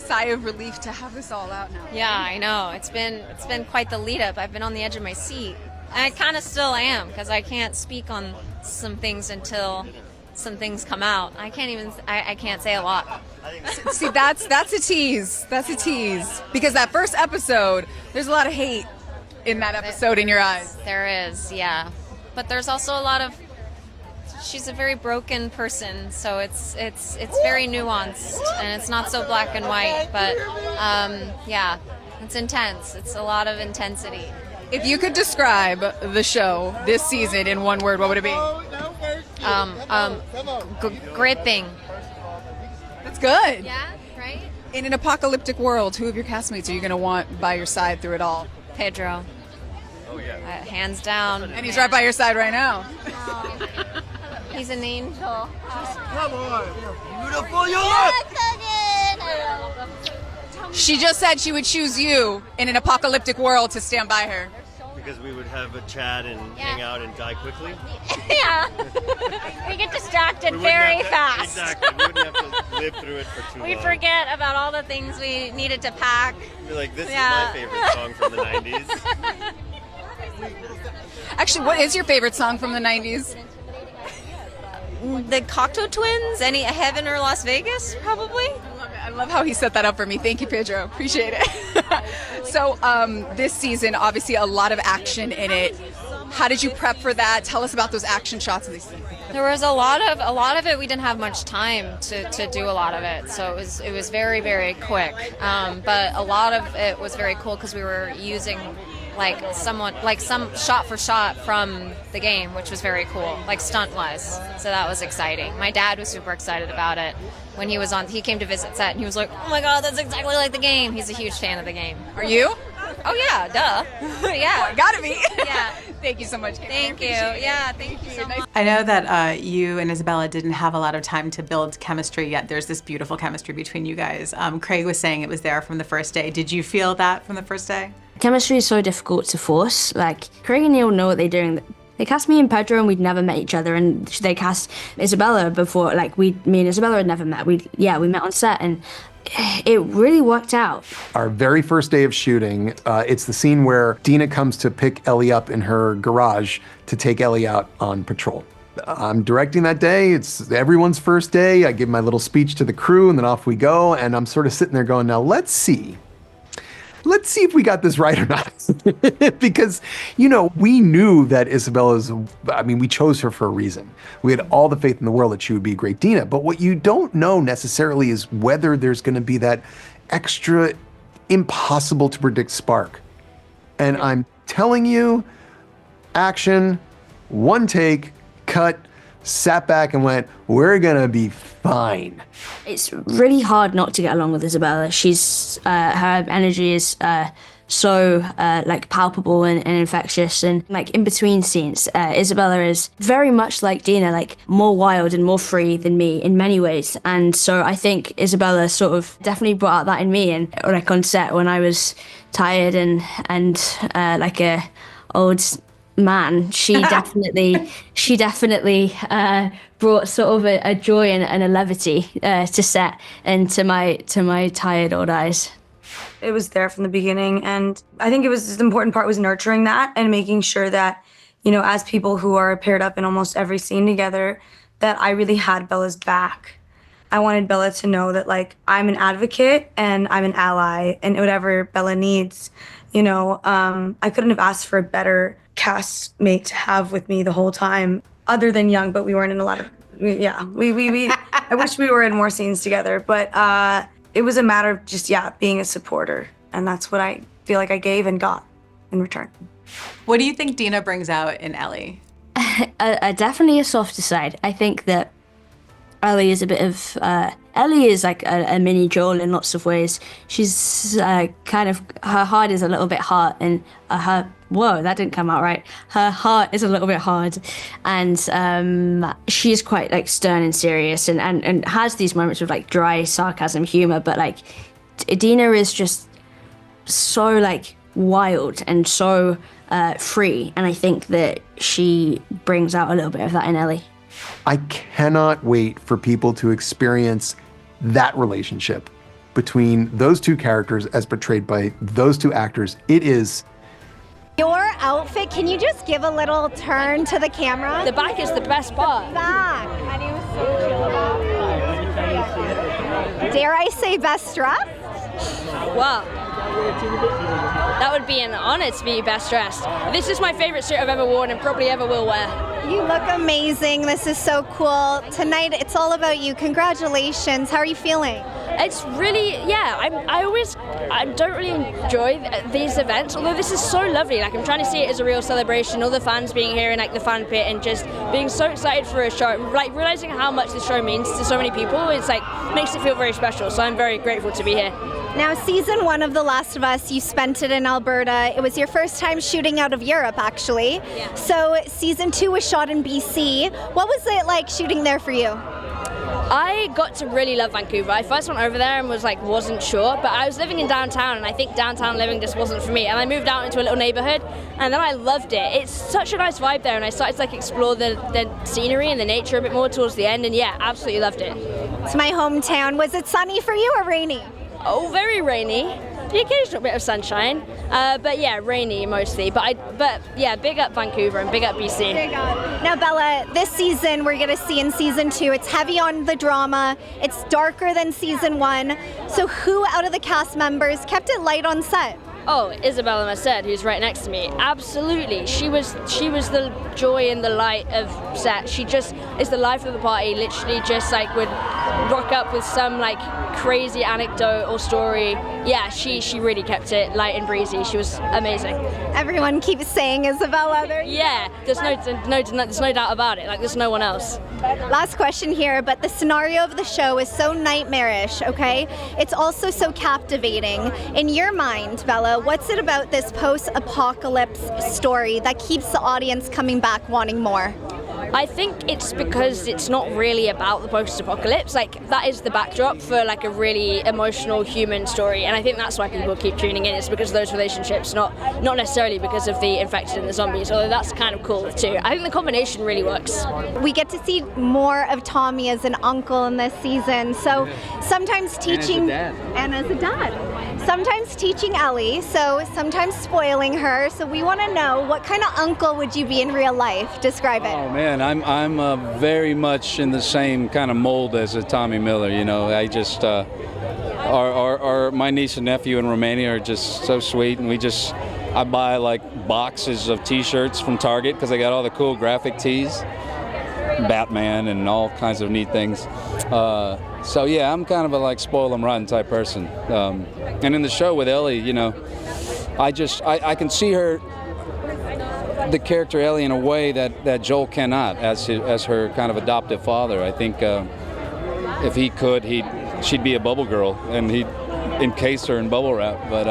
sigh of relief to have this all out now. Yeah, I know. It's been quite the lead up. I've been on the edge of my seat. And I kind of still am, because I can't speak on some things until some things come out. I can't say a lot. See, that's a tease. That's a tease. Because that first episode, there's a lot of hate in that episode in your eyes. There is, yeah. But there's also a lot of, she's a very broken person, so it's very nuanced, and it's not so black and white, but yeah, it's intense. It's a lot of intensity. If you could describe the show this season in one word, what would it be? Gripping. That's good. Yeah, right? In an apocalyptic world, who of your castmates are you going to want by your side through it all? Pedro. Oh, yeah. Hands down. And he's right by your side right now. He's an angel. Come on. Beautiful, you look. She just said she would choose you in an apocalyptic world to stand by her. Because we would have a chat and hang out and die quickly. Yeah. We get distracted very fast. Exactly. We wouldn't have to live through it for too long. We forget about all the things we needed to pack. We're like, this is my favorite song from the 90s. Actually, what is your favorite song from the 90s? The Cocteau Twins? Any Heaven or Las Vegas, probably? I love how he set that up for me. Thank you, Pedro. Appreciate it. So this season, obviously a lot of action in it. How did you prep for that? Tell us about those action shots of these scenes. There was a lot of it. We didn't have much time to do a lot of it, so it was very, very quick. But a lot of it was very cool because we were using some shot for shot from the game, which was very cool, like stunt-wise. So that was exciting. My dad was super excited about it. When he was on, he came to visit set and he was like, "Oh my God, that's exactly like the game." He's a huge fan of the game. Are you? Oh yeah, duh. Yeah. Gotta be. Yeah. Thank you so much, Kate. Thank you. Yeah, thank you so much. I know that you and Isabella didn't have a lot of time to build chemistry yet. There's this beautiful chemistry between you guys. Craig was saying it was there from the first day. Did you feel that from the first day? Chemistry is so difficult to force. Like, Craig and Neil know what they're doing. They cast me and Pedro and we'd never met each other, and they cast Isabella before, like me and Isabella had never met. We met on set and it really worked out. Our very first day of shooting, it's the scene where Dina comes to pick Ellie up in her garage to take Ellie out on patrol. I'm directing that day. It's everyone's first day. I give my little speech to the crew and then off we go. And I'm sort of sitting there going, now let's see if we got this right or not. Because, we knew that we chose her for a reason. We had all the faith in the world that she would be a great Dina. But what you don't know necessarily is whether there's going to be that extra impossible to predict spark. And I'm telling you, action, one take, cut, sat back and went, we're gonna be fine. It's really hard not to get along with Isabella. She's her energy is so palpable and infectious, and like in between scenes, Isabella is very much like Dina, like more wild and more free than me in many ways. And so I think Isabella sort of definitely brought out that in me, and like on set when I was tired and like a old man, she definitely brought sort of a joy and a levity to set and to my tired old eyes. It was there from the beginning, and I think the important part was nurturing that and making sure that, as people who are paired up in almost every scene together, that I really had Bella's back. I wanted Bella to know that, like, I'm an advocate and I'm an ally, and whatever Bella needs, I couldn't have asked for a better castmate to have with me the whole time, other than Young, but we weren't in a lot of, we I wish we were in more scenes together, but it was a matter of just, being a supporter, and that's what I feel like I gave and got in return. What do you think Dina brings out in Ellie? Definitely a softer side. I think that Ellie is a bit of, Ellie is like a mini Joel in lots of ways. She's her heart is a little bit hard, and whoa, that didn't come out right. Her heart is a little bit hard, and she's quite like stern and serious, and has these moments of like dry sarcasm humor, but like Dina is just so like wild and so free, and I think that she brings out a little bit of that in Ellie. I cannot wait for people to experience that relationship between those two characters as portrayed by those two actors. It is Your outfit, can you just give a little turn to the camera? The back is the best part. Back. Dare I say best dressed? Wow. That would be an honor to be best dressed. This is my favorite suit I've ever worn and probably ever will wear. You look amazing. This is so cool. Tonight, it's all about you. Congratulations. How are you feeling? It's really, yeah, I don't really enjoy these events, although this is so lovely. Like, I'm trying to see it as a real celebration, all the fans being here in like the fan pit and just being so excited for a show, like realizing how much this show means to so many people. It's like, makes it feel very special, so I'm very grateful to be here. Now, season 1 of The Last of Us, you spent it in Alberta. It was your first time shooting out of Europe, actually. Yeah. So season 2 was shot in BC. What was it like shooting there for you? I got to really love Vancouver. I first went over there and wasn't sure, but I was living in downtown and I think downtown living just wasn't for me. And I moved out into a little neighborhood and then I loved it. It's such a nice vibe there and I started to explore the scenery and the nature a bit more towards the end, and yeah, absolutely loved it. It's my hometown. Was it sunny for you or rainy? Oh, very rainy. The occasional bit of sunshine, but yeah, rainy mostly. But yeah, big up Vancouver and big up BC. Now, Bella, this season we're going to see in season 2, it's heavy on the drama. It's darker than season 1. So who out of the cast members kept it light on set? Oh, Isabella Merced, who's right next to me. Absolutely. She was the joy and the light of set. She just is the life of the party, literally just would rock up with some crazy anecdote or story. Yeah, she really kept it light and breezy. She was amazing. Everyone keeps saying Isabella. Yeah, there's no doubt about it. There's no one else. Last question here, but the scenario of the show is so nightmarish, okay? It's also so captivating. In your mind, Bella, what's it about this post-apocalypse story that keeps the audience coming back wanting more? I think it's because it's not really about the post-apocalypse. That is the backdrop for a really emotional human story, and I think that's why people keep tuning in. It's because of those relationships, not necessarily because of the infected and the zombies, although that's kind of cool too. I think the combination really works. We get to see more of Tommy as an uncle in this season, so sometimes teaching... And as a dad. Sometimes teaching Ellie, so sometimes spoiling her, so we want to know, what kind of uncle would you be in real life? Describe it. Oh man, I'm very much in the same kind of mold as a Tommy Miller. I just my niece and nephew in Romania are just so sweet, and I buy boxes of T-shirts from Target because they got all the cool graphic tees, Batman and all kinds of neat things. So yeah, I'm kind of a spoil 'em rotten type person. And in the show with Ellie, I can see her, the character Ellie, in a way that Joel cannot, as her kind of adoptive father. I think if he could, she'd be a bubble girl and he'd encase her in bubble wrap. But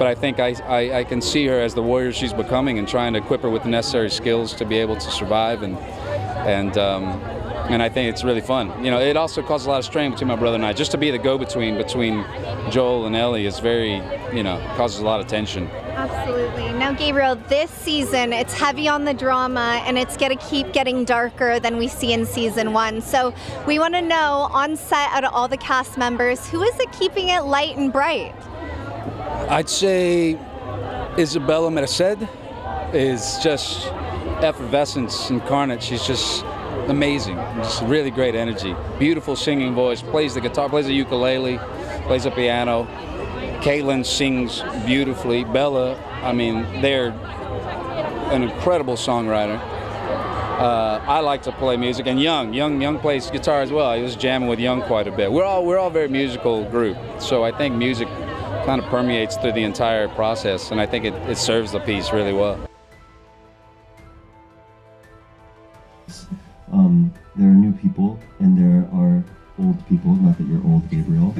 I think I can see her as the warrior she's becoming and trying to equip her with the necessary skills to be able to survive. And I think it's really fun. It also causes a lot of strain between my brother and I. Just to be the go-between between Joel and Ellie is very, causes a lot of tension. Absolutely. Now, Gabriel, this season, it's heavy on the drama, and it's going to keep getting darker than we see in season 1. So we want to know, on set, out of all the cast members, who is it keeping it light and bright? I'd say Isabella Merced is just effervescence incarnate. She's just amazing, just really great energy, beautiful singing voice, plays the guitar, plays the ukulele, plays the piano. Caitlin sings beautifully. Bella, they're an incredible songwriter. I like to play music, and Young plays guitar as well. I was jamming with Young quite a bit. We're all a very musical group, so I think music kind of permeates through the entire process, and I think it serves the piece really well. There are new people and there are old people. Not that you're old, Gabriel.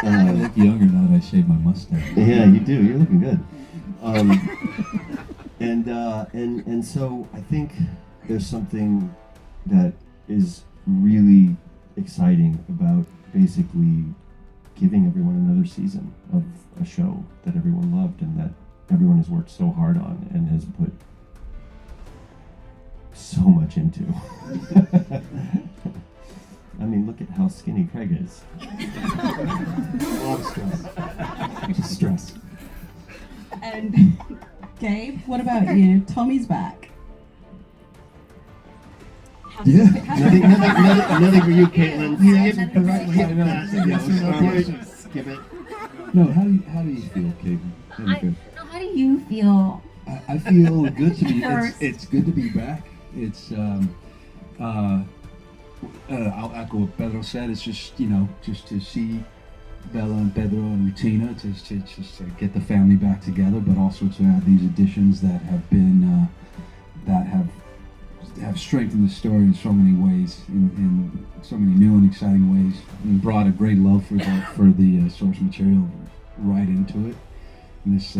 I look younger now that I shaved my mustache. Yeah, you do. You're looking good. And so I think there's something that is really exciting about basically giving everyone another season of a show that everyone loved and that everyone has worked so hard on and has put so much into. I mean, look at how skinny Craig is. A lot of stress. Just stress. And Gabe, what about you? Tommy's back. Yeah. Nothing for you, Caitlin. Skip it. No, how do you feel, Caitlin? How do you feel? I feel good to be. First. It's good to be back. It's I'll echo what Pedro said. It's just just to see Bella and Pedro and Rutina to get the family back together, but also to have these additions that have been that have strengthened the story in so many ways, in so many new and exciting ways, and brought a great love for the source material right into it. And this,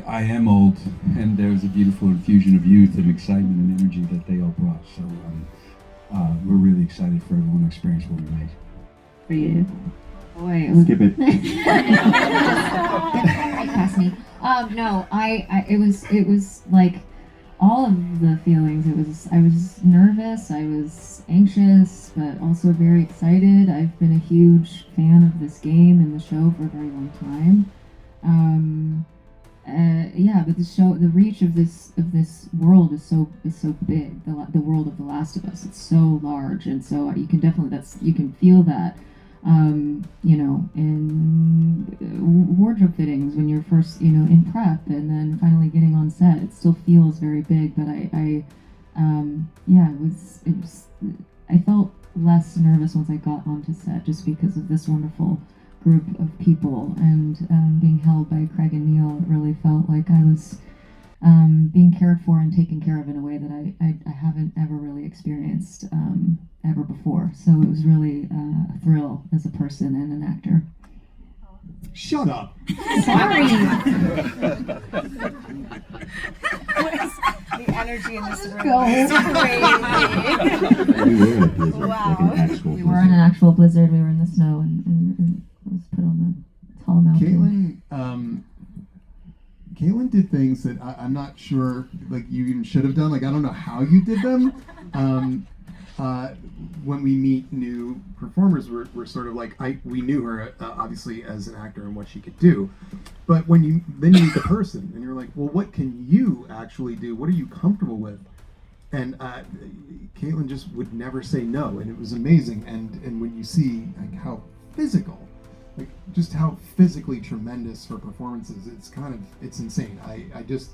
I am old, and there's a beautiful infusion of youth and excitement and energy that they all brought. So we're really excited for everyone to experience what we made. For you. Boy, Skip it. Pass me. No, it was like all of the feelings. I was nervous, I was anxious, but also very excited. I've been a huge fan of this game and the show for a very long time. But the reach of this world is so big. The world of The Last of Us, it's so large, and so you can feel that. In wardrobe fittings when you're first, in prep, and then finally getting on set, it still feels very big. But I felt less nervous once I got onto set, just because of this wonderful group of people, and being held by Craig and Neil, it really felt like I was being cared for and taken care of in a way that I haven't ever really experienced ever before. So it was really a thrill as a person and an actor. Shut up. Sorry. The energy in this room Go is crazy. Wow. We were in an actual blizzard. We were in the snow, and I was put on the tall mountain. Caitlin did things that I'm not sure you even should have done. I don't know how you did them. When we meet new performers, we're sort of we knew her obviously as an actor and what she could do, but then you meet the person and you're like, well, what can you actually do? What are you comfortable with? And Caitlin just would never say no, and it was amazing. And when you see how physical, just how physically tremendous her performance is, it's insane. I just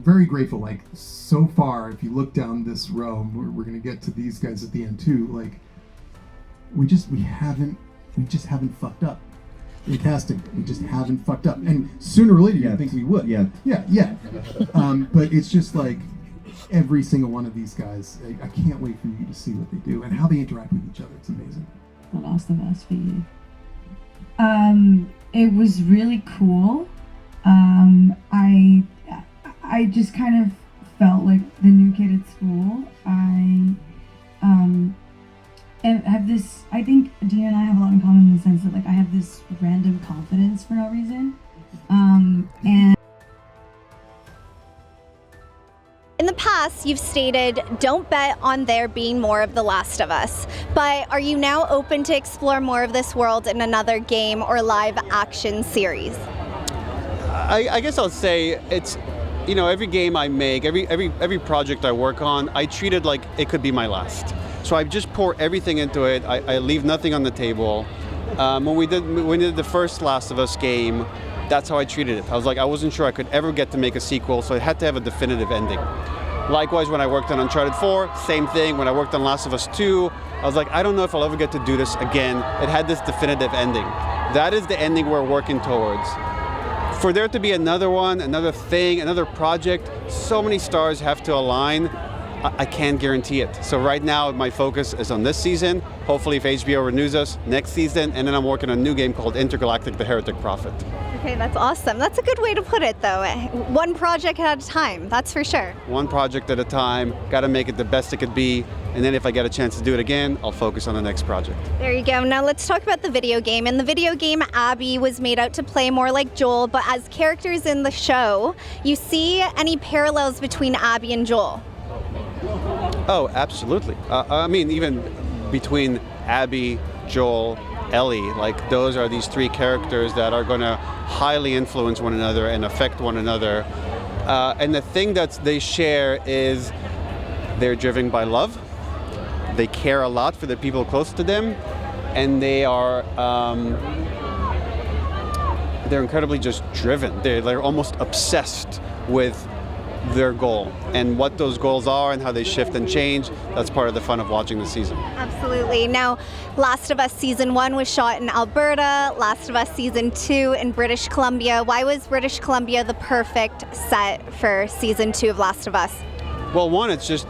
very grateful. So far, if you look down this row, we're gonna get to these guys at the end too. We just haven't fucked up in casting. We just haven't fucked up, and sooner or later you think we would. Yeah. But it's just every single one of these guys. I can't wait for you to see what they do and how they interact with each other. It's amazing. The Last of Us for you. It was really cool. I just kind of felt like the new kid at school. I have this, I think Dina and I have a lot in common in the sense that I have this random confidence for no reason. And in the past, you've stated, don't bet on there being more of The Last of Us. But are you now open to explore more of this world in another game or live action series? I guess I'll say it's, every game I make, every project I work on, I treat it like it could be my last. So I just pour everything into it. I leave nothing on the table. When we did the first Last of Us game, that's how I treated it. I wasn't sure I could ever get to make a sequel, so it had to have a definitive ending. Likewise, when I worked on Uncharted 4, same thing. When I worked on Last of Us 2, I was like, I don't know if I'll ever get to do this again. It had this definitive ending. That is the ending we're working towards. For there to be another one, another thing, another project, so many stars have to align. I can't guarantee it. So right now, my focus is on this season. Hopefully, if HBO renews us, next season, and then I'm working on a new game called Intergalactic: The Heretic Prophet. Okay, that's awesome. That's a good way to put it, though. One project at a time, that's for sure. One project at a time. Got to make it the best it could be. And then if I get a chance to do it again, I'll focus on the next project. There you go. Now let's talk about the video game. In the video game, Abby was made out to play more like Joel, but as characters in the show, you see any parallels between Abby and Joel? Oh, absolutely. I mean, even between Abby, Joel, Ellie, like those are these three characters that are going to highly influence one another and affect one another. And the thing that they share is they're driven by love. They care a lot for the people close to them, and they are they're incredibly just driven. They're almost obsessed with their goal and what those goals are and how they shift and change. That's part of the fun of watching the season. Absolutely. Now, Last of Us Season 1 was shot in Alberta, Last of Us Season 2 in British Columbia. Why was British Columbia the perfect set for Season 2 of Last of Us? Well, one, it's just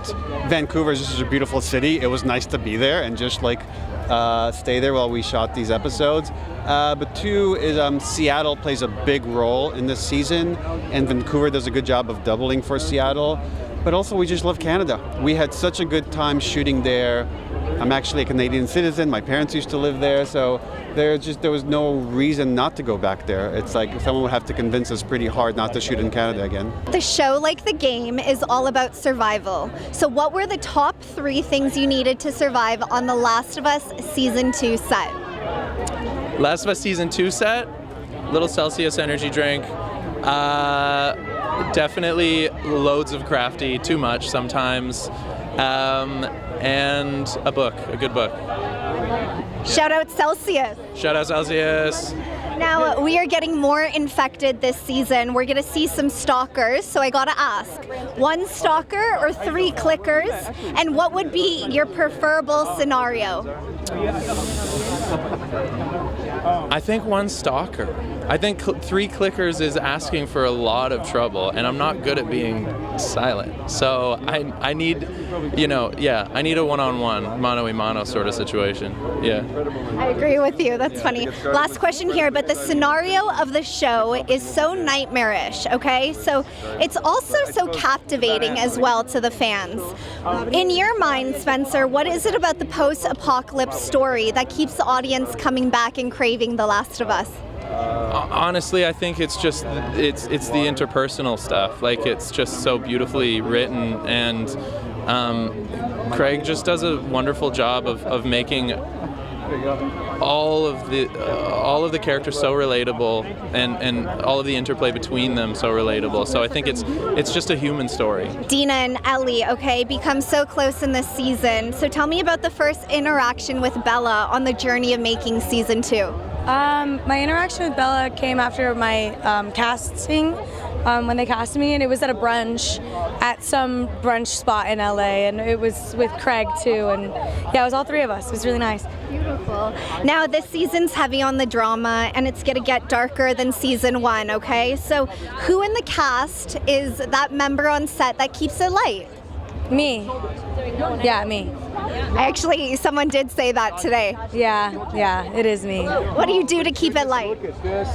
Vancouver is just a beautiful city. It was nice to be there and just like stay there while we shot these episodes. But two is Seattle plays a big role in this season, and Vancouver does a good job of doubling for Seattle. But also, we just love Canada. We had such a good time shooting there. I'm actually a Canadian citizen. My parents used to live there, so there was no reason not to go back there. It's like someone would have to convince us pretty hard not to shoot in Canada again. The show, like the game, is all about survival. So what were the top 3 things you needed to survive on the Last of Us Season 2 set? Last of Us Season 2 set, little Celsius energy drink. Definitely loads of crafty, too much sometimes. And a book, a good book. Shout out Celsius. Shout out Celsius. Now, we are getting more infected this season. We're going to see some stalkers, so I got to ask, 1 stalker or 3 clickers? And what would be your preferable scenario? I think 1 stalker. I think 3 clickers is asking for a lot of trouble, and I'm not good at being silent. So I need, I need a one-on-one, mano-a-mano sort of situation. Yeah. I agree with you. That's funny. Last question here, but the scenario of the show is so nightmarish, okay? So it's also so captivating as well to the fans. In your mind, Spencer, what is it about the post-apocalypse story that keeps the audience coming back and craving The Last of Us? Honestly, I think it's just it's the interpersonal stuff. Like, it's just so beautifully written, and Craig just does a wonderful job of making all of the characters so relatable, and all of the interplay between them so relatable. So I think it's just a human story. Dina and Ellie, okay, become so close in this season. So tell me about the first interaction with Bella on the journey of making Season 2. My interaction with Bella came after my casting, when they casted me, and it was at a brunch at some brunch spot in LA, and it was with Craig too, and yeah, it was all 3 of us. It was really nice. Beautiful. Now, this season's heavy on the drama, and it's going to get darker than Season 1, okay? So who in the cast is that member on set that keeps it light? Me. Yeah, me. Someone did say that today. Yeah, it is me. What do you do to keep it light?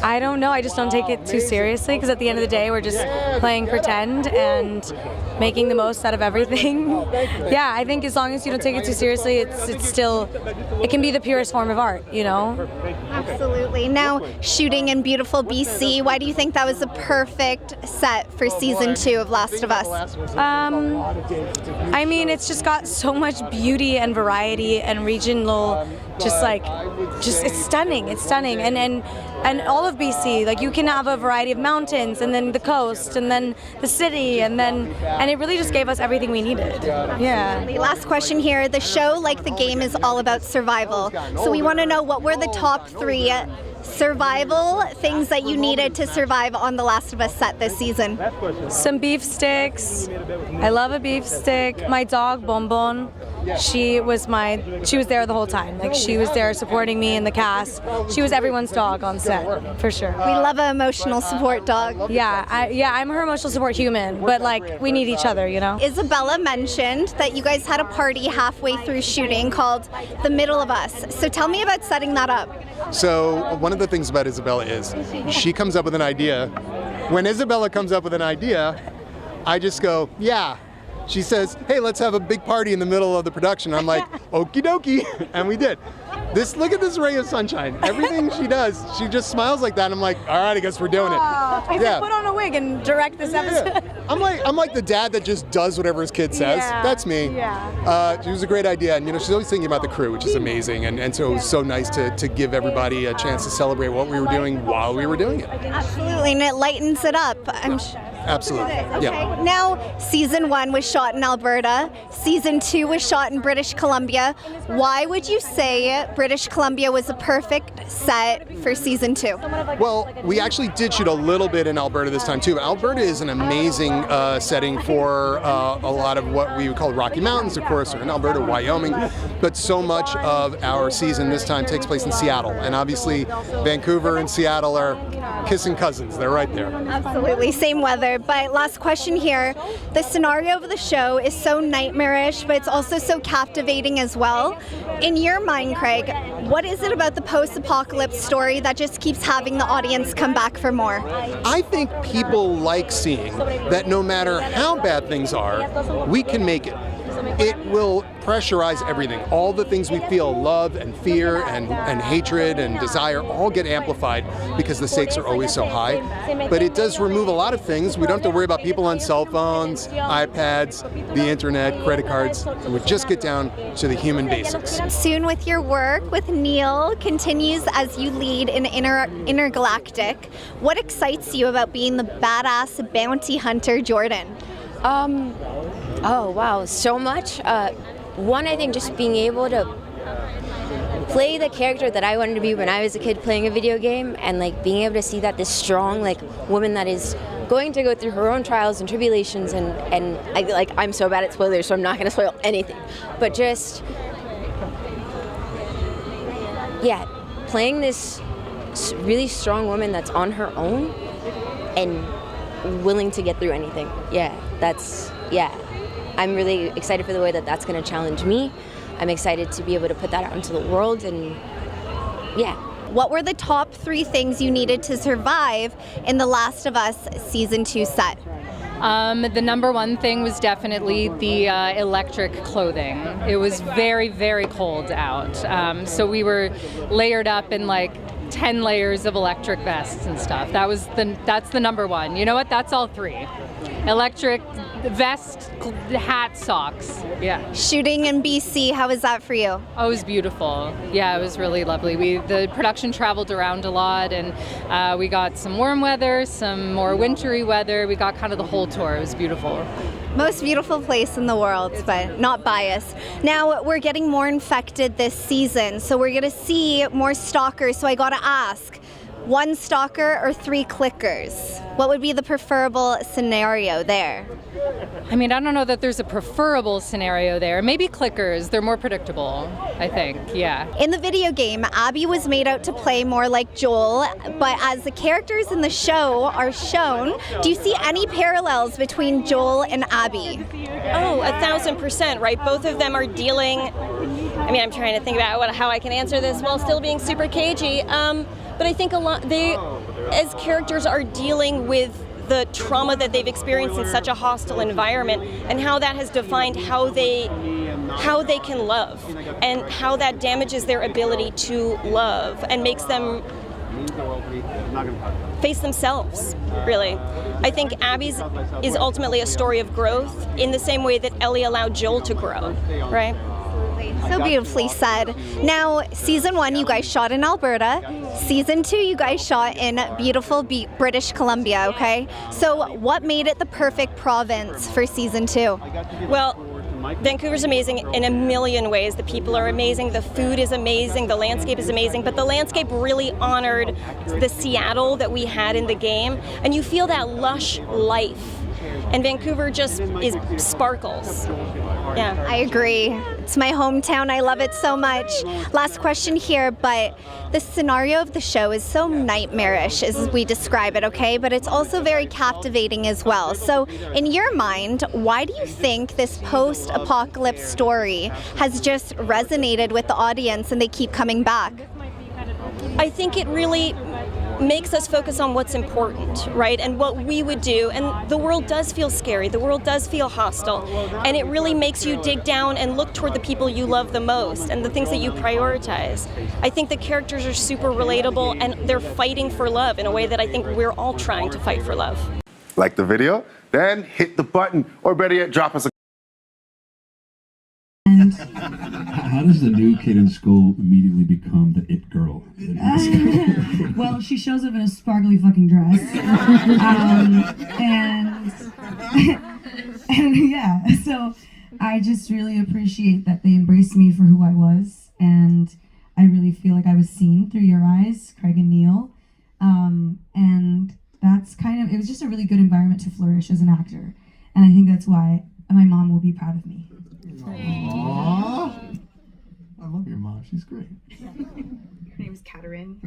I don't know. I just don't take it too seriously, because at the end of the day, we're just playing pretend and making the most out of everything. Yeah, I think as long as you don't take it too seriously, it can be the purest form of art, Absolutely. Now, shooting in beautiful BC, why do you think that was the perfect set for Season 2 of Last of Us? I mean, it's just got so much beauty and variety and regional, it's stunning. And all of BC, like, you can have a variety of mountains, and then the coast, and then the city, and it really just gave us everything we needed. Yeah. The last question here. The show, like the game, is all about survival. So we want to know, what were the top 3 survival things that you needed to survive on The Last of Us set this season? Some beef sticks. I love a beef stick. My dog, Bonbon. She was there the whole time. Like, she was there supporting me in the cast. She was everyone's dog on set, for sure. We love an emotional support dog. Yeah, I'm her emotional support human, but like, we need each other, Isabella mentioned that you guys had a party halfway through shooting called The Middle of Us. So tell me about setting that up. So one of the things about Isabella is she comes up with an idea. When Isabella comes up with an idea, I just go, yeah. She says, hey, let's have a big party in the middle of the production. I'm like, okie dokie, and we did. Look at this ray of sunshine. Everything she does, she just smiles like that. And I'm like, all right, I guess we're doing it. I said, put on a wig and direct this episode. I'm like the dad that just does whatever his kid says. Yeah. That's me. Yeah. It was a great idea, and she's always thinking about the crew, which is amazing. And so it was so nice to give everybody a chance to celebrate what we were doing while we were doing it. Absolutely, and it lightens it up. Absolutely. Okay. Yeah. Now, season 1 was shot in Alberta. Season 2 was shot in British Columbia. Why would you say British Columbia was a perfect set for season 2? Well, we actually did shoot a little bit in Alberta this time too. Alberta is an amazing setting for a lot of what we would call Rocky Mountains, of course, or in Alberta, Wyoming. But so much of our season this time takes place in Seattle, and obviously Vancouver and Seattle are kissing cousins. They're right there. Absolutely, same weather. But last question here. The scenario of the show is so nightmarish, but it's also so captivating as well. In your mind, Craig, what is it about the post-apocalypse story that just keeps having the audience come back for more? I think people like seeing that no matter how bad things are, we can make it. It will pressurize everything. All the things we feel, love and fear and hatred and desire, all get amplified because the stakes are always so high. But it does remove a lot of things. We don't have to worry about people on cell phones, iPads, the internet, credit cards. We just get down to the human basics. Soon with your work with Neil continues as you lead in Intergalactic. What excites you about being the badass bounty hunter Jordan? Oh wow, so much. One, I think just being able to play the character that I wanted to be when I was a kid playing a video game, and like being able to see that this strong woman that is going to go through her own trials and tribulations, and I'm so bad at spoilers, so I'm not going to spoil anything. But just playing this really strong woman that's on her own and willing to get through anything. I'm really excited for the way that that's going to challenge me. I'm excited to be able to put that out into the world, and What were the top 3 things you needed to survive in The Last of Us Season 2 set? The number one thing was definitely the electric clothing. It was very, very cold out. So we were layered up in 10 layers of electric vests and stuff. That's the number one. You know what? That's all 3. Electric vest, hat, socks. Yeah. Shooting in BC, how was that for you? Oh, it was beautiful. Yeah, it was really lovely. The production traveled around a lot, and we got some warm weather, some more wintry weather. We got kind of the whole tour. It was beautiful. Most beautiful place in the world, but not biased. Now, we're getting more infected this season, so we're going to see more stalkers. So I got to ask, 1 stalker or 3 clickers? What would be the preferable scenario there? I mean, I don't know that there's a preferable scenario there. Maybe clickers. They're more predictable, I think. Yeah. In the video game, Abby was made out to play more like Joel, but as the characters in the show are shown, do you see any parallels between Joel and Abby? Oh, 1,000%, right? Both of them are dealing. I mean, I'm trying to think about how I can answer this while still being super cagey. But I think they, as characters, are dealing with the trauma that they've experienced in such a hostile environment, and how that has defined how they can love, and how that damages their ability to love and makes them face themselves, really. I think Abby's is ultimately a story of growth in the same way that Ellie allowed Joel to grow, right? So beautifully said. Now, season 1, you guys shot in Alberta. Season 2, you guys shot in beautiful British Columbia, okay? So what made it the perfect province for season 2? Well, Vancouver's amazing in a million ways. The people are amazing, the food is amazing, the landscape is amazing, but the landscape really honored the Seattle that we had in the game, and you feel that lush life. And Vancouver just sparkles. Yeah. I agree. It's my hometown. I love it so much. Last question here, but the scenario of the show is so nightmarish as we describe it, okay? But it's also very captivating as well. So in your mind, why do you think this post-apocalypse story has just resonated with the audience and they keep coming back? I think it really makes us focus on what's important, right? And what we would do. And the world does feel scary. The world does feel hostile. And it really makes you dig down and look toward the people you love the most and the things that you prioritize. I think the characters are super relatable and they're fighting for love in a way that I think we're all trying to fight for love. Like the video? Then hit the button, or better yet, drop us a How does the new kid in school immediately become the it girl? Well, she shows up in a sparkly fucking dress. And yeah, so I just really appreciate that they embraced me for who I was, and I really feel like I was seen through your eyes, Craig and Neil. And that's it was just a really good environment to flourish as an actor. And I think that's why my mom will be proud of me. Aww. I love your mom. She's great. Her name is Katerin.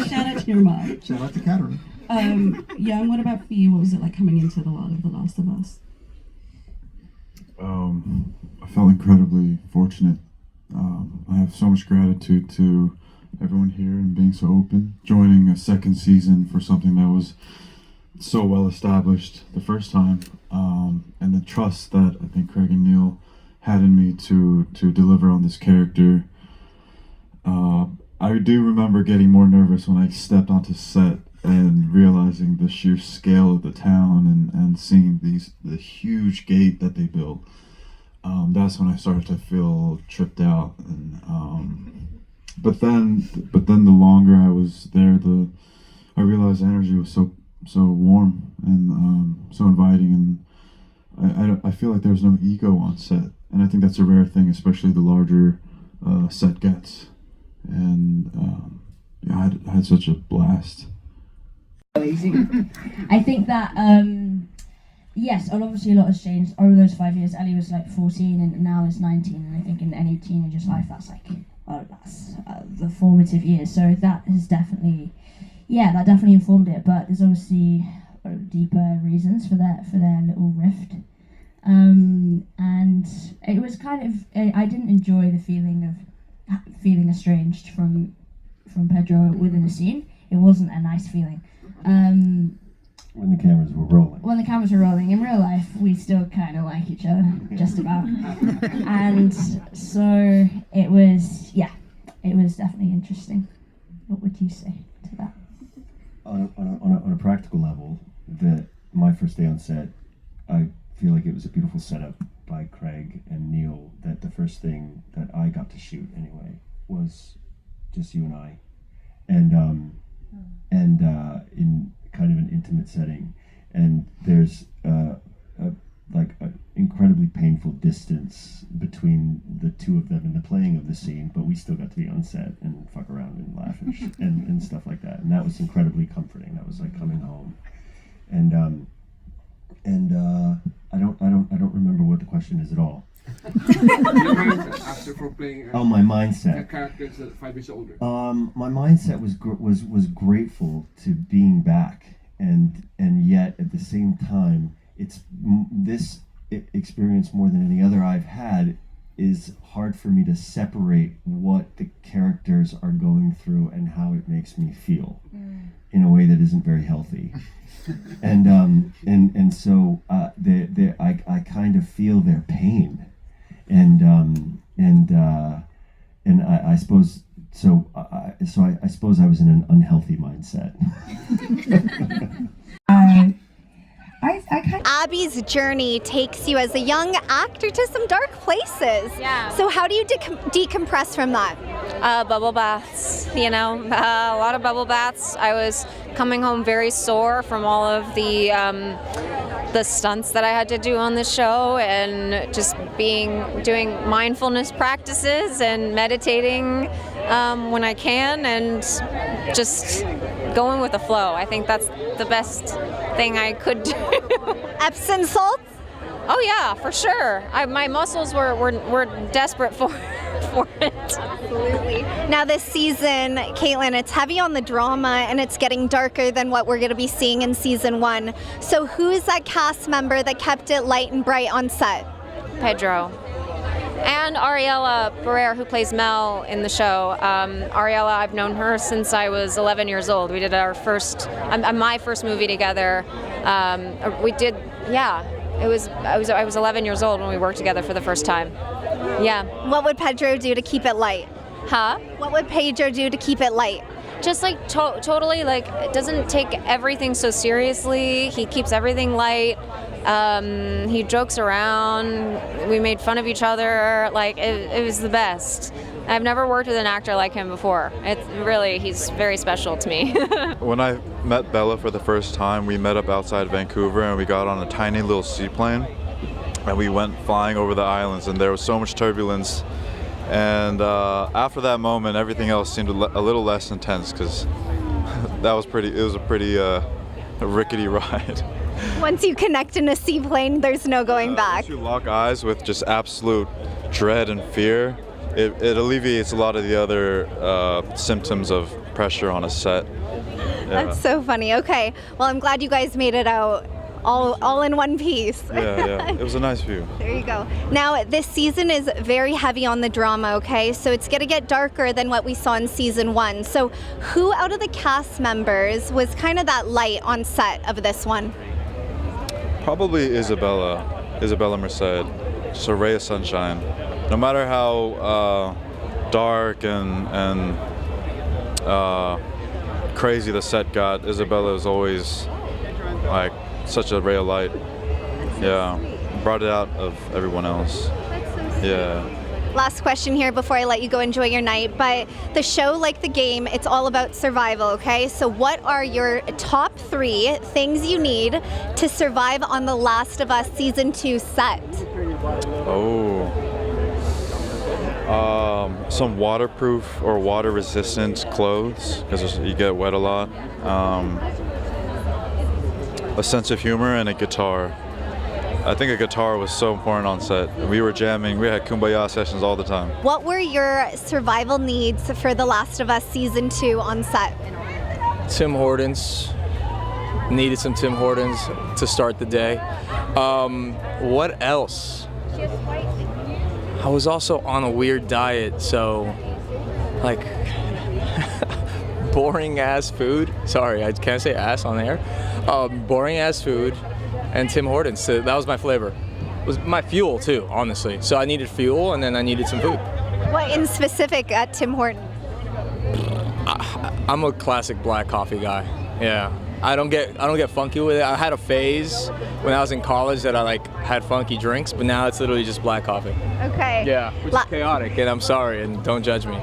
Shout out to your mom. Shout out to Katerin. Young, what about for you? What was it like coming into the lot of The Last of Us? I felt incredibly fortunate. I have so much gratitude to everyone here and being so open. Joining a second season for something that was so well established the first time, and the trust that I think Craig and Neil had in me to deliver on this character. I do remember getting more nervous when I stepped onto set and realizing the sheer scale of the town and seeing the huge gate that they built. That's when I started to feel tripped out. And but then the longer I was there, I realized the energy was so warm and so inviting, and I feel like there's no ego on set, and I think that's a rare thing, especially the larger set gets. And I had such a blast. Amazing. I think that yes, obviously a lot has changed over those 5 years. Ellie was like 14 and now is 19, and I think in any teenager's life that's the formative years. So that has definitely informed it. But there's obviously deeper reasons for their little rift. And it was I didn't enjoy the feeling of feeling estranged from Pedro within a scene. It wasn't a nice feeling. When the cameras were rolling. When the cameras were rolling, in real life, we still kind of like each other, just about. And so it was definitely interesting. What would you say to that? On a practical level, my first day on set, I feel like it was a beautiful setup by Craig and Neil, that the first thing that I got to shoot anyway was just you and I, and in kind of an intimate setting, and there's like an incredibly painful distance between the two of them in the playing of the scene, but we still got to be on set and fuck around and laugh and stuff like that, and that was incredibly comforting. That was like coming home, and I don't remember what the question is at all. After for playing my mindset. Characters 5 years older. My mindset was grateful to being back, and yet at the same time, this experience more than any other I've had is hard for me to separate what the characters are going through and how it makes me feel in a way that isn't very healthy. And so I kind of feel their pain, and I suppose so. I suppose I was in an unhealthy mindset. Abby's journey takes you as a young actor to some dark places. Yeah. So how do you decompress from that? Bubble baths, a lot of bubble baths. I was coming home very sore from all of the stunts that I had to do on the show, and just doing mindfulness practices and meditating when I can, and just going with the flow. I think that's the best thing I could do. Epsom salts? Oh yeah, for sure. My muscles were desperate for it. Absolutely. Now this season, Caitlin, it's heavy on the drama, and it's getting darker than what we're going to be seeing in season 1. So who's that cast member that kept it light and bright on set? Pedro. And Ariella Barrera, who plays Mel in the show. Ariella, I've known her since I was 11 years old. We did our my first movie together. We did, yeah. I was 11 years old when we worked together for the first time. Yeah. What would Pedro do to keep it light? Huh? What would Pedro do to keep it light? Just like totally, like, doesn't take everything so seriously. He keeps everything light. He jokes around. We made fun of each other. Like, it was the best. I've never worked with an actor like him before. He's very special to me. When I met Bella for the first time, we met up outside Vancouver and we got on a tiny little seaplane and we went flying over the islands, and there was so much turbulence. And after that moment, everything else seemed a little less intense, because it was a pretty rickety ride. Once you connect in a seaplane, there's no going back. Once you lock eyes with just absolute dread and fear, it alleviates a lot of the other symptoms of pressure on a set. Yeah. That's so funny. Okay, well, I'm glad you guys made it out all in one piece. Yeah, it was a nice view. There you go. Now, this season is very heavy on the drama, okay? So it's going to get darker than what we saw in season 1. So who out of the cast members was kind of that light on set of this one? Probably Isabella Merced. Just a ray of sunshine. No matter how dark and crazy the set got, Isabella is always like such a ray of light. Yeah, brought it out of everyone else. Yeah. Last question here before I let you go enjoy your night, but the show, like the game, it's all about survival, okay? So what are your top 3 things you need to survive on The Last of Us Season 2 set? Some waterproof or water-resistant clothes, because you get wet a lot. A sense of humor, and a guitar. I think a guitar was so important on set. We were jamming, we had kumbaya sessions all the time. What were your survival needs for The Last of Us Season 2 on set? Tim Hortons. Needed some Tim Hortons to start the day. What else? I was also on a weird diet, so like boring ass food. Sorry, I can't say ass on air. Boring ass food and Tim Hortons. So that was my flavor. It was my fuel too, honestly. So I needed fuel, and then I needed some food. What in specific at Tim Hortons? I'm a classic black coffee guy. Yeah. I don't get funky with it. I had a phase when I was in college that I had funky drinks, but now it's literally just black coffee. Okay. Yeah, which is chaotic, and I'm sorry, and don't judge me.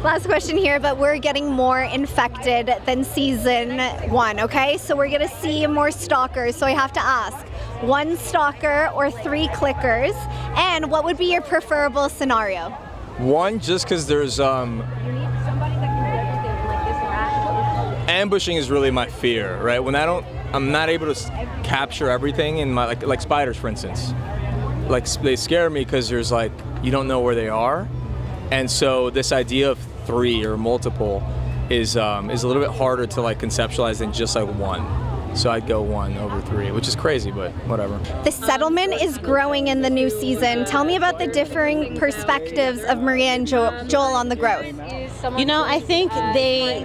Last question here, but we're getting more infected than season 1, okay? So we're gonna see more stalkers, so I have to ask, 1 stalker or 3 clickers, and what would be your preferable scenario? 1, just because there's ambushing is really my fear, right? When I'm not able to capture everything in my, like spiders, for instance. Like, they scare me because there's you don't know where they are. And so this idea of 3 or multiple is a little bit harder to conceptualize than just 1. So I'd go 1 over 3, which is crazy, but whatever. The settlement is growing in the new season. Tell me about the differing perspectives of Maria and Joel on the growth. You know, I think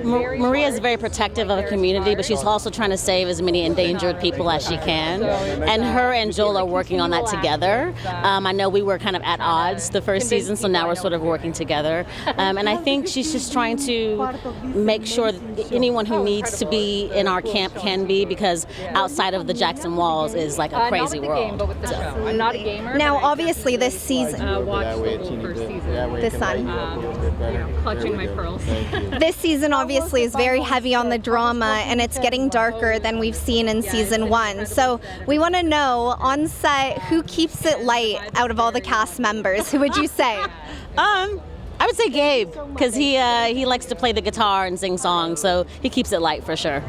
Maria is very protective of the community, but she's also trying to save as many endangered people as she can. And her and Joel are working on that together. I know we were kind of at odds the first season, so now we're sort of working together. And I think she's just trying to make sure that anyone who needs to be in our camp can be, because outside of the Jackson walls is a crazy world. I'm not a gamer. Now, obviously, this season, the sun, clutching my pearls. This season obviously is very heavy on the drama, and it's getting darker than we've seen in season 1. So we want to know on set, who keeps it light out of all the cast members? Who would you say? I would say Gabe, because he likes to play the guitar and sing songs, so he keeps it light for sure.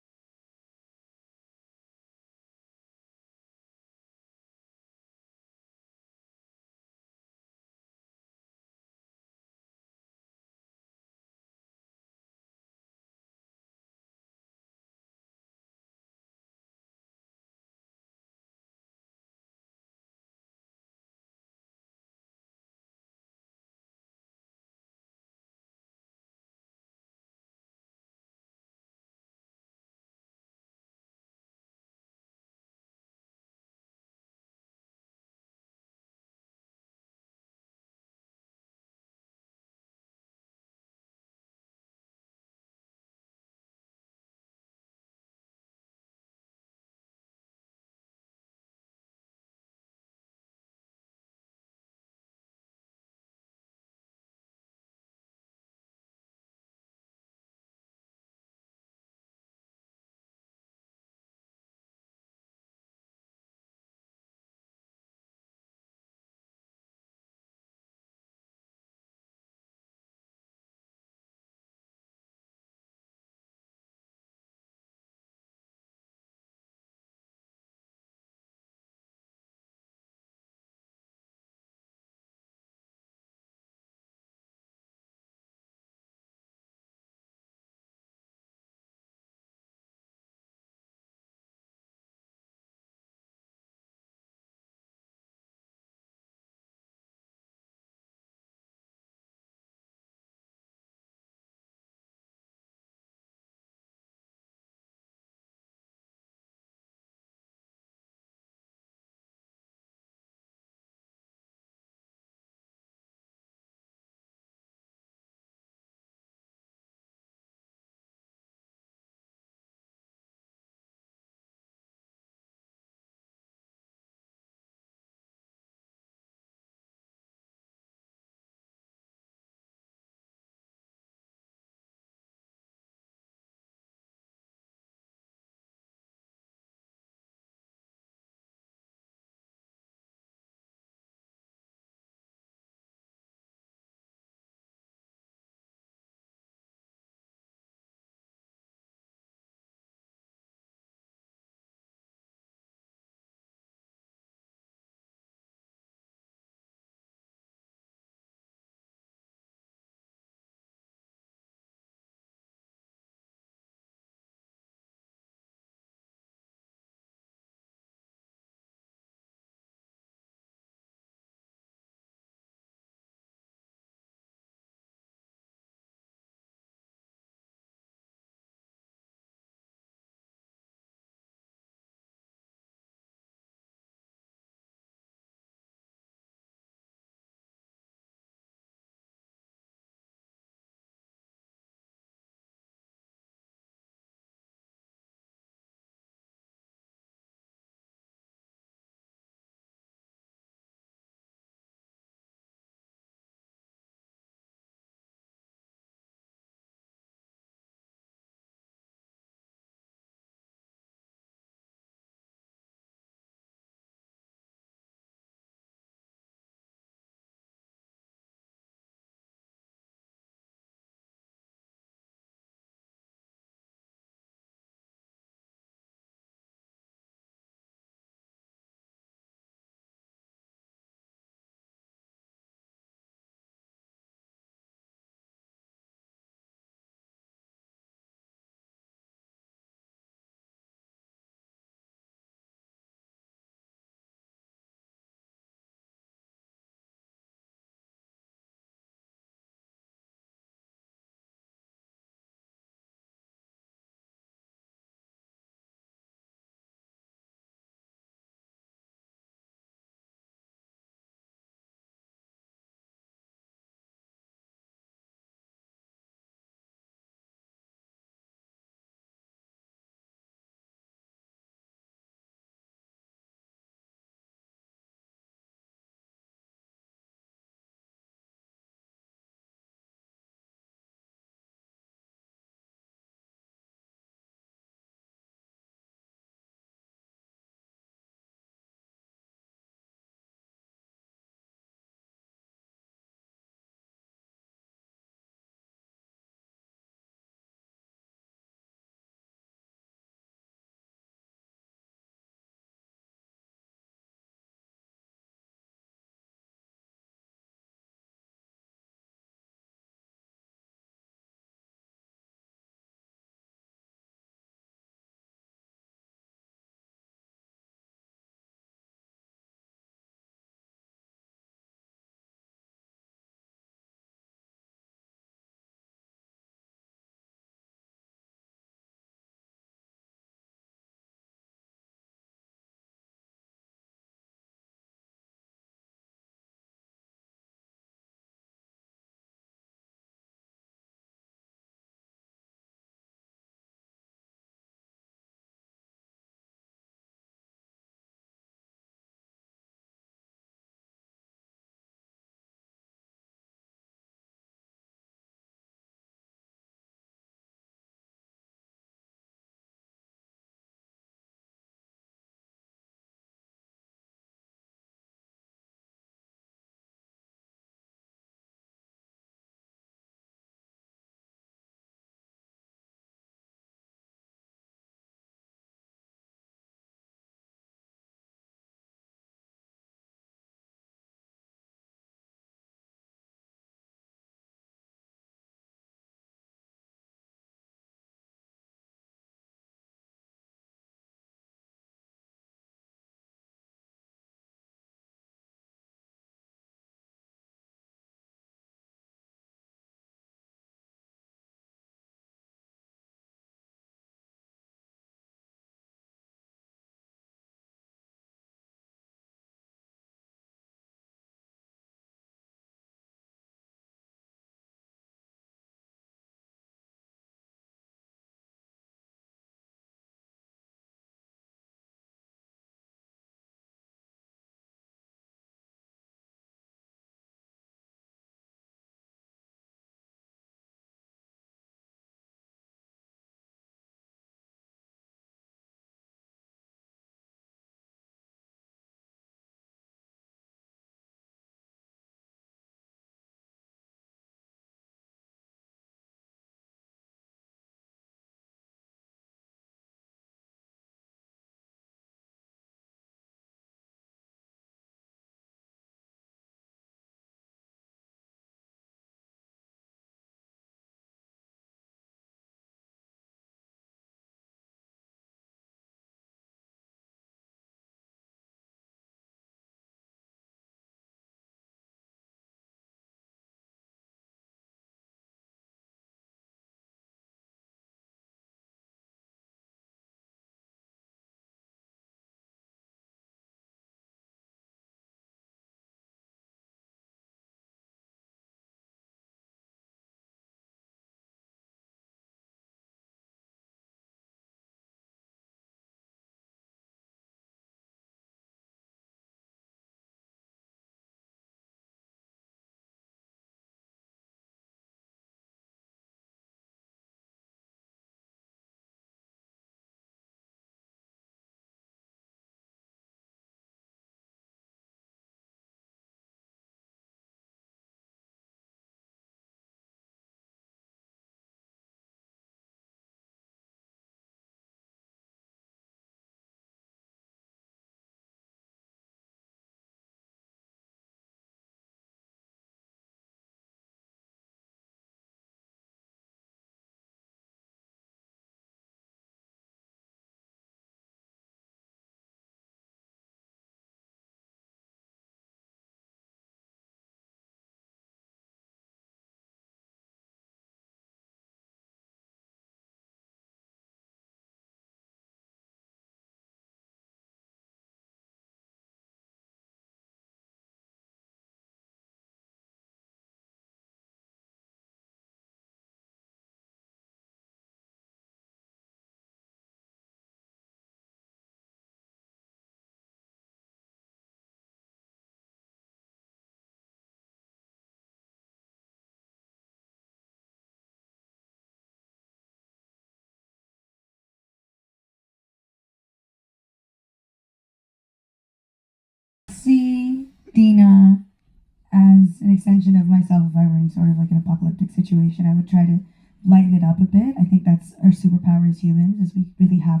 it's an extension of myself. If I were in sort of like an apocalyptic situation, I would try to lighten it up a bit. I think that's our superpower as humans, is we really have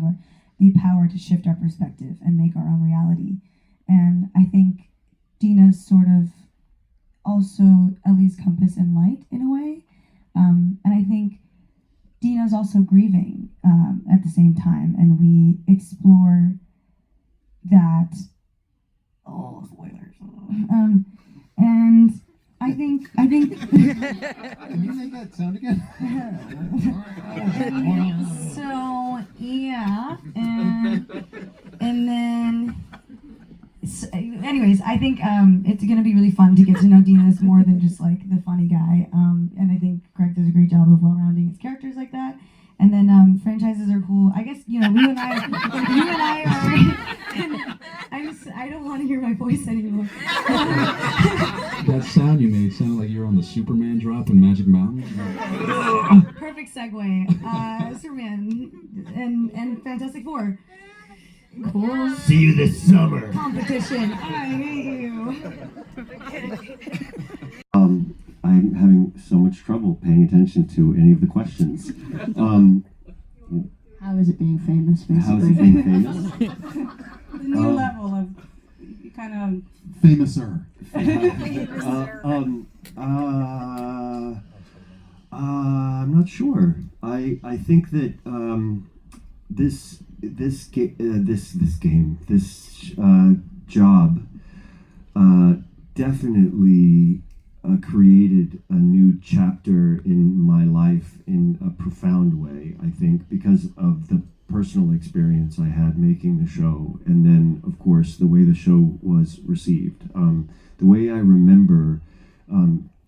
the power to shift our perspective and make our own reality. And I think Dina's sort of also Ellie's compass and light in a way. And I think Dina's also grieving at the same time, and we explore that. Oh, spoilers. And I think. Can you make that sound again? So yeah, and then. So, anyways, I think it's gonna be really fun to get to know Dina as more than just like the funny guy. And I think Craig does a great job of well-rounding his characters like that. And then franchises are cool. I guess you and I are. I don't want to hear my voice anymore. That sound you made sounded like you were on the Superman drop in Magic Mountain. Perfect segue. Superman and Fantastic Four. Cool. See you this summer. Competition. I hate you. I'm having so much trouble paying attention to any of the questions. How is it being famous, basically? How is it being famous? The new level of kind of Famouser. I'm not sure. I think that this job definitely created a new chapter in my life in a profound way, I think, because of the personal experience I had making the show, and then, of course, the way the show was received. The way I remember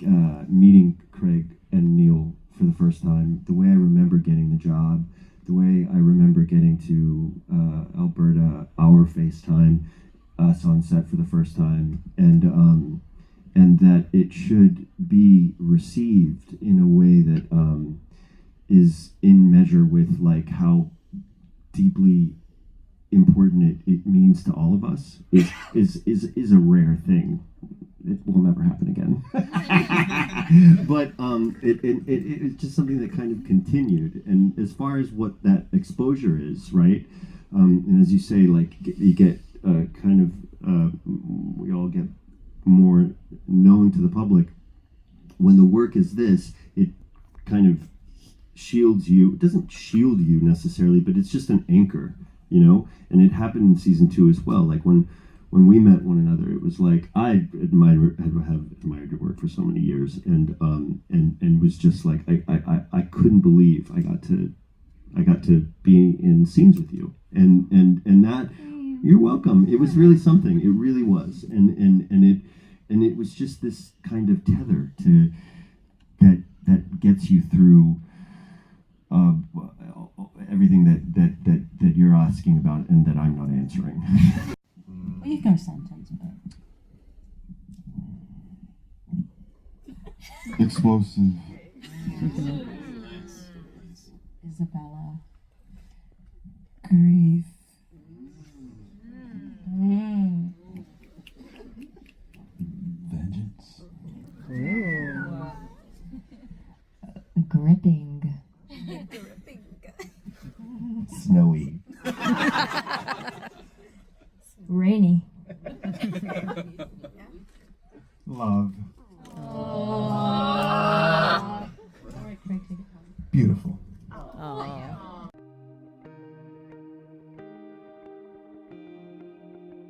meeting Craig and Neil for the first time, the way I remember getting the job, the way I remember getting to Alberta, our FaceTime, us on set for the first time, and that it should be received in a way that is in measure with like how deeply important it means to all of us is a rare thing. It will never happen again. But it's just something that kind of continued. And as far as what that exposure is, right? And as you say, like you get we all get more known to the public. When the work is this, it kind of shields you. It doesn't shield you necessarily, but it's just an anchor, you know? And it happened in season 2 as well. Like when we met one another, it was like I have admired your work for so many years, and was just like I couldn't believe I got to be in scenes with you, and that you're welcome. It was really something. It really was, and it was just this kind of tether to that gets you through everything that you're asking about and that I'm not answering. Well, you can go a sentence, but... Explosive. Isabella. Grief. Vengeance. Gripping. Snowy.